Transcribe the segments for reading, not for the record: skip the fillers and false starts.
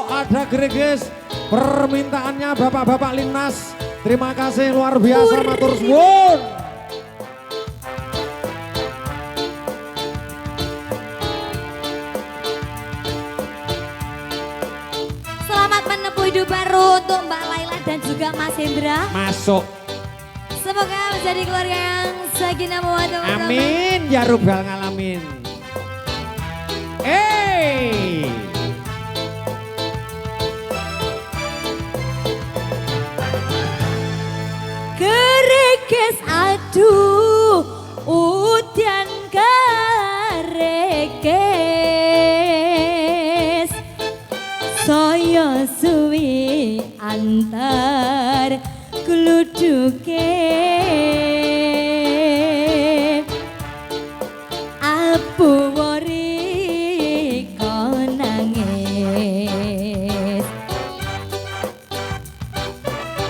ada Gregis. Permintaannya bapak-bapak Linmas. Terima kasih luar biasa matur suwun. Selamat menempuh hidup baru untuk Mbak Laila dan juga Mas Hendra. Masuk. Semoga menjadi keluarga yang sakinah mawaddah warahmah. Amin ya rabbal alamin. Gregis aduh udan Gregis saya suwi antar gluduke abu wori konangis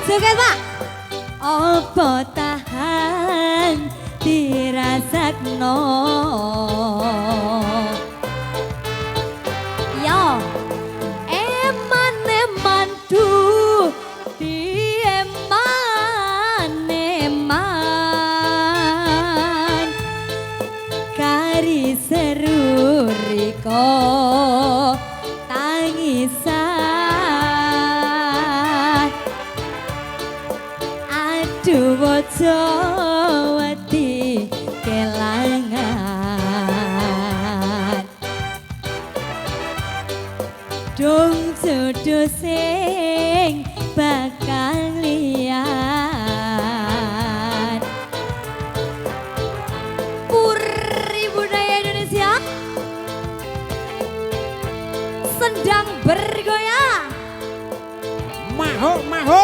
joget Pak. Apa tahan dirasakno yo eman du di eman kari seru riko tangisan Jawati kelangan dong jodoh sing bakal liat Puri budaya Indonesia sedang bergoyang Maho maho.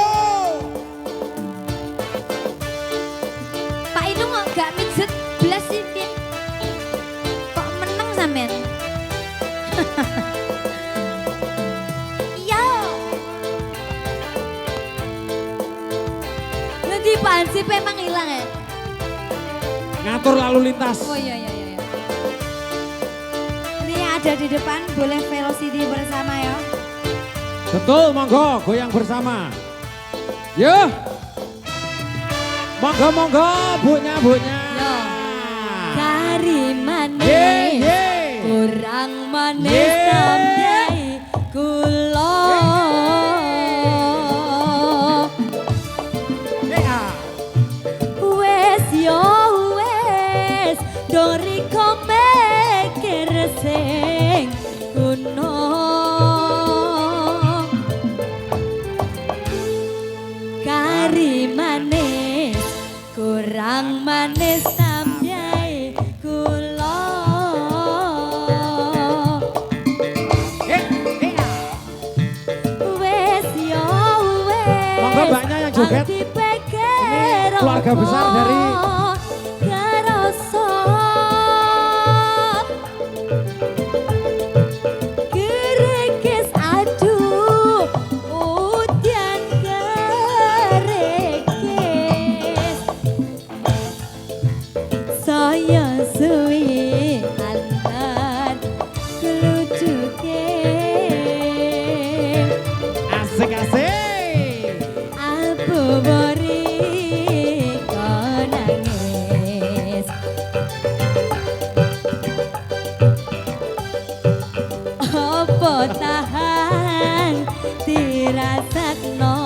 Gak mijet belas sih kok menang sampean. Yo. Nanti Pak Hansip emang hilang ya? Ngatur lalu lintas. Oh iya. Ini yang ada di depan boleh velocity bersama ya. Betul, monggo goyang bersama. Yo. Monggo bunya. Kari manis kurang manis sampai kulo wes yo wes dori mikir sing kuno kari manis kurang manis sampai kulo wes yo wes monggo banyak yang joget. Ini keluarga besar dari Gregis aduh udan Gregis saya suwi antar gluduke asik. abu wori konangis apa tahan dirasakno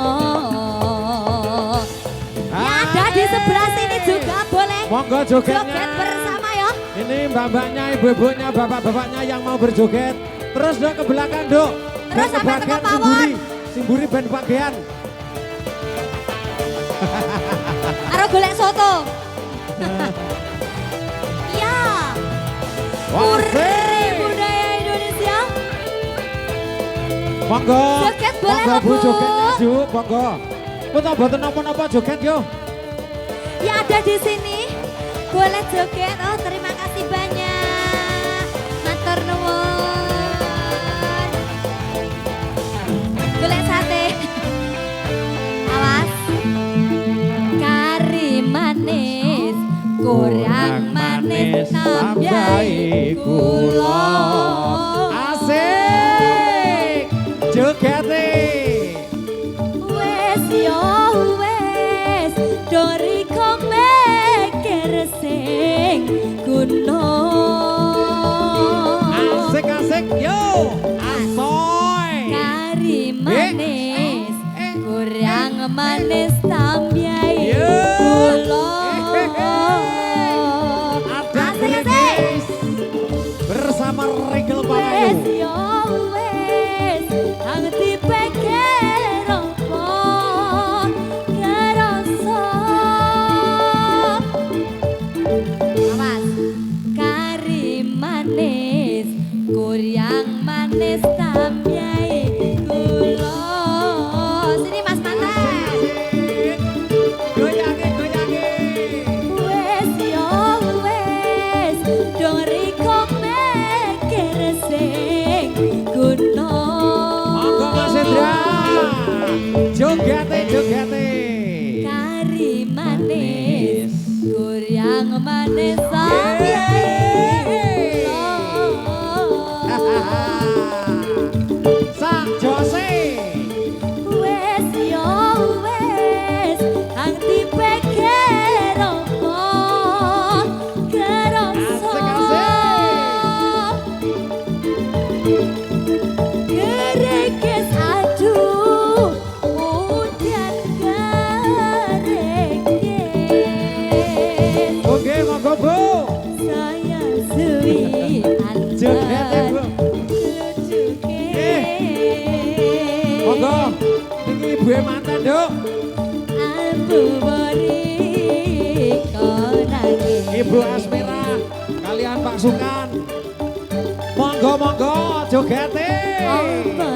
yang ada di sebelah sini juga boleh Monggo jogetnya. joget bersama ya. Ini mbak-mbaknya, ibu-ibunya, bapak-bapaknya yang mau berjoget. Terus dok ke belakang dok. Terus Dan ke sampai bagian tengah pawon. Simburi band bagian. Aro golek soto. Ya. Puri budaya Indonesia. Monggo. Joget boleh Monggo bu Bu. jogetnya ju. Monggo. Betul boten napa-napa joget yo. Ya ada di sini. Boleh joget. Oh terima kasih banyak. Matur nuwun. Golek sate. Awas. Kari manis kurang manis sampai kula. Asik. jogete. Wes yo wes dori mikir sing gunung. Asik-asik yo. Asoy. Kari manis kurang manis tambyai kula. Ada Gregis bersama Regel Wes Pamayu. yo wes hang dipikir apa kerasa. Awas kari manis kurang manis tambyai kula. Sini Mas Mantan. Goyange goyange. Wes yo wes dong riko mikir sing gunung. Monggo Mas Indra. Jogete jogete. Kari manis kurang manis Sak Jose. wes yo wes hang dipikir apa kerasa. Gerekes aduh udan gerekes. Oke monggo Bu. Saya suwi Jogete Bu. Monggo iki ibu mantan Duk. Abu beri konange. Ibu Asmira kalian Pak Sukan. Monggo monggo jogete. Opo